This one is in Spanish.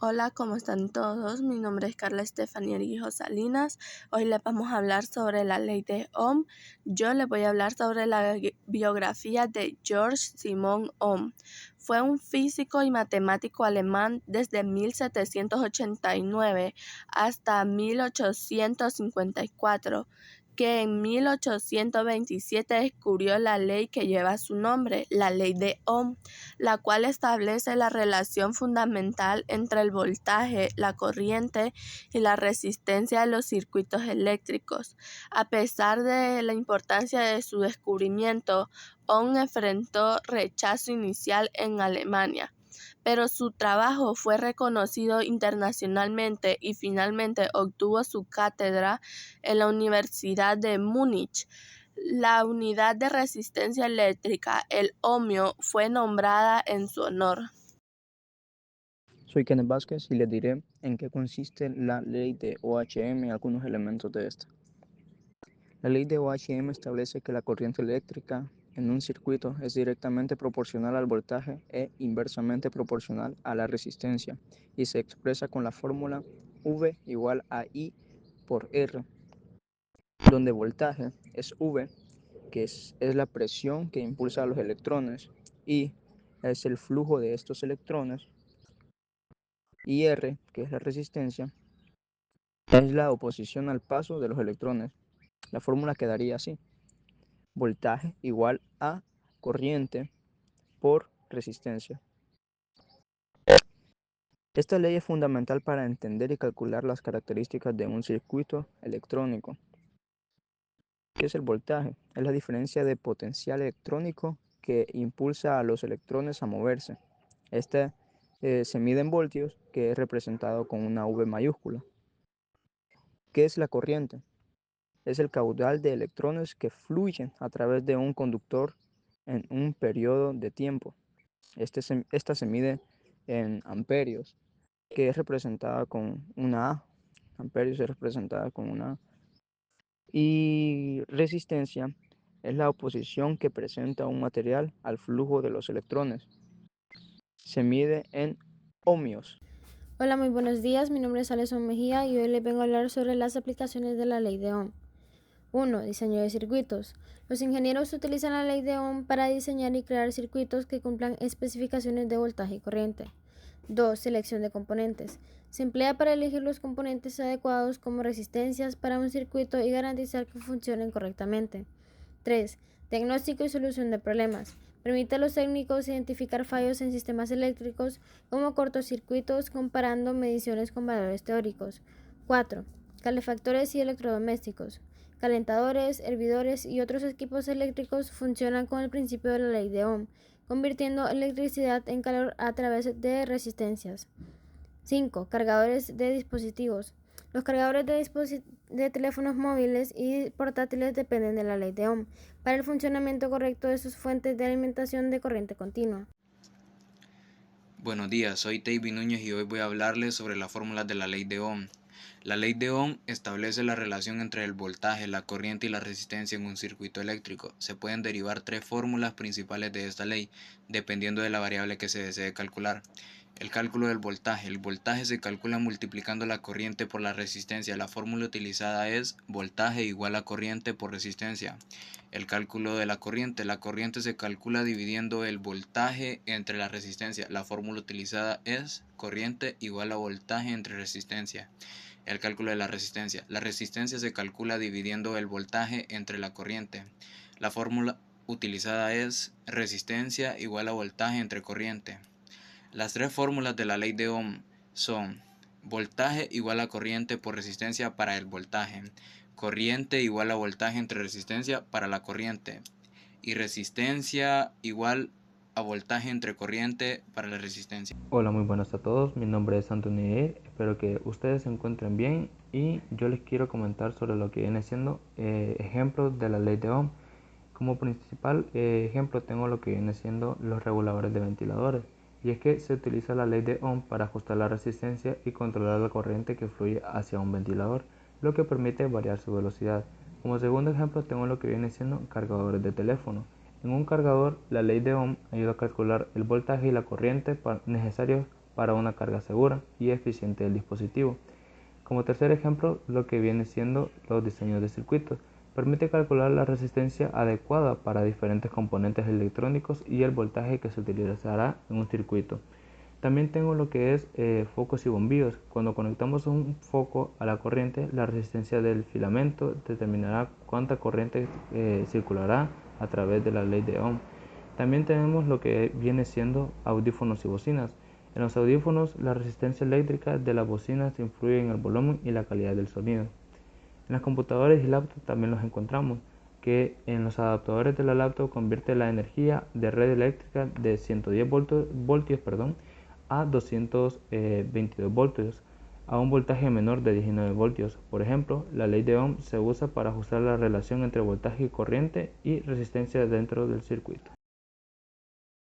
Hola, ¿cómo están todos? Mi nombre es Carla Estefanía Erguijo Salinas. Hoy les vamos a hablar sobre la ley de Ohm. Yo les voy a hablar sobre la biografía de George Simon Ohm. Fue un físico y matemático alemán desde 1789 hasta 1854, que en 1827 descubrió la ley que lleva su nombre, la ley de Ohm, la cual establece la relación fundamental entre el voltaje, la corriente y la resistencia de los circuitos eléctricos. A pesar de la importancia de su descubrimiento, Ohm enfrentó rechazo inicial en Alemania, pero su trabajo fue reconocido internacionalmente y finalmente obtuvo su cátedra en la Universidad de Múnich. La unidad de resistencia eléctrica, el ohmio, fue nombrada en su honor. Soy Kenneth Vázquez y les diré en qué consiste la ley de Ohm y algunos elementos de esta. La ley de Ohm establece que la corriente eléctrica en un circuito es directamente proporcional al voltaje e inversamente proporcional a la resistencia y se expresa con la fórmula V igual a I por R, donde voltaje es V, que es la presión que impulsa a los electrones, y es el flujo de estos electrones, y R, que es la resistencia, es la oposición al paso de los electrones. La fórmula quedaría así: voltaje igual a corriente por resistencia. Esta ley es fundamental para entender y calcular las características de un circuito electrónico. ¿Qué es el voltaje? Es la diferencia de potencial electrónico que impulsa a los electrones a moverse. Este se mide en voltios, que es representado con una V mayúscula. ¿Qué es la corriente? Es el caudal de electrones que fluyen a través de un conductor en un periodo de tiempo. Esta se mide en amperios, que es representada con una A. Amperios es representada con una A. Y resistencia es la oposición que presenta un material al flujo de los electrones. Se mide en ohmios. Hola, muy buenos días. Mi nombre es Alison Mejía y hoy les vengo a hablar sobre las aplicaciones de la ley de Ohm. 1. Diseño de circuitos. Los ingenieros utilizan la ley de Ohm para diseñar y crear circuitos que cumplan especificaciones de voltaje y corriente. 2. Selección de componentes. Se emplea para elegir los componentes adecuados como resistencias para un circuito y garantizar que funcionen correctamente. 3. Diagnóstico y solución de problemas. Permite a los técnicos identificar fallos en sistemas eléctricos como cortocircuitos comparando mediciones con valores teóricos. 4. Calefactores y electrodomésticos. Calentadores, hervidores y otros equipos eléctricos funcionan con el principio de la ley de Ohm, convirtiendo electricidad en calor a través de resistencias. 5. Cargadores de dispositivos. Los cargadores de teléfonos móviles y portátiles dependen de la ley de Ohm para el funcionamiento correcto de sus fuentes de alimentación de corriente continua. Buenos días, soy David Núñez y hoy voy a hablarles sobre las fórmulas de la ley de Ohm. La ley de Ohm establece la relación entre el voltaje, la corriente y la resistencia en un circuito eléctrico. Se pueden derivar tres fórmulas principales de esta ley, dependiendo de la variable que se desee calcular. El cálculo del voltaje. El voltaje se calcula multiplicando la corriente por la resistencia. La fórmula utilizada es voltaje igual a corriente por resistencia. El cálculo de la corriente. La corriente se calcula dividiendo el voltaje entre la resistencia. La fórmula utilizada es corriente igual a voltaje entre resistencia. El cálculo de la resistencia. La resistencia se calcula dividiendo el voltaje entre la corriente. La fórmula utilizada es resistencia igual a voltaje entre corriente. Las tres fórmulas de la ley de Ohm son voltaje igual a corriente por resistencia para el voltaje, corriente igual a voltaje entre resistencia para la corriente y resistencia igual a voltaje entre corriente para la resistencia. Hola, muy buenas a todos. Mi nombre es Antonio. Espero que ustedes se encuentren bien y yo les quiero comentar sobre lo que viene siendo ejemplos de la ley de Ohm. Como principal ejemplo tengo lo que viene siendo los reguladores de ventiladores, y es que se utiliza la ley de Ohm para ajustar la resistencia y controlar la corriente que fluye hacia un ventilador, lo que permite variar su velocidad. Como segundo ejemplo tengo lo que viene siendo cargadores de teléfono. En un cargador, la ley de Ohm ayuda a calcular el voltaje y la corriente necesarios para una carga segura y eficiente del dispositivo. Como tercer ejemplo, lo que viene siendo los diseños de circuitos. Permite calcular la resistencia adecuada para diferentes componentes electrónicos y el voltaje que se utilizará en un circuito. También tengo lo que es focos y bombillos. Cuando conectamos un foco a la corriente, la resistencia del filamento determinará cuánta corriente circulará a través de la ley de Ohm. También tenemos lo que viene siendo audífonos y bocinas. En los audífonos, la resistencia eléctrica de las bocinas influye en el volumen y la calidad del sonido. En las computadoras y laptops también los encontramos, que en los adaptadores de la laptop convierte la energía de red eléctrica de 110 voltios a 222 voltios a un voltaje menor de 19 voltios. Por ejemplo, la ley de Ohm se usa para ajustar la relación entre voltaje y corriente y resistencia dentro del circuito.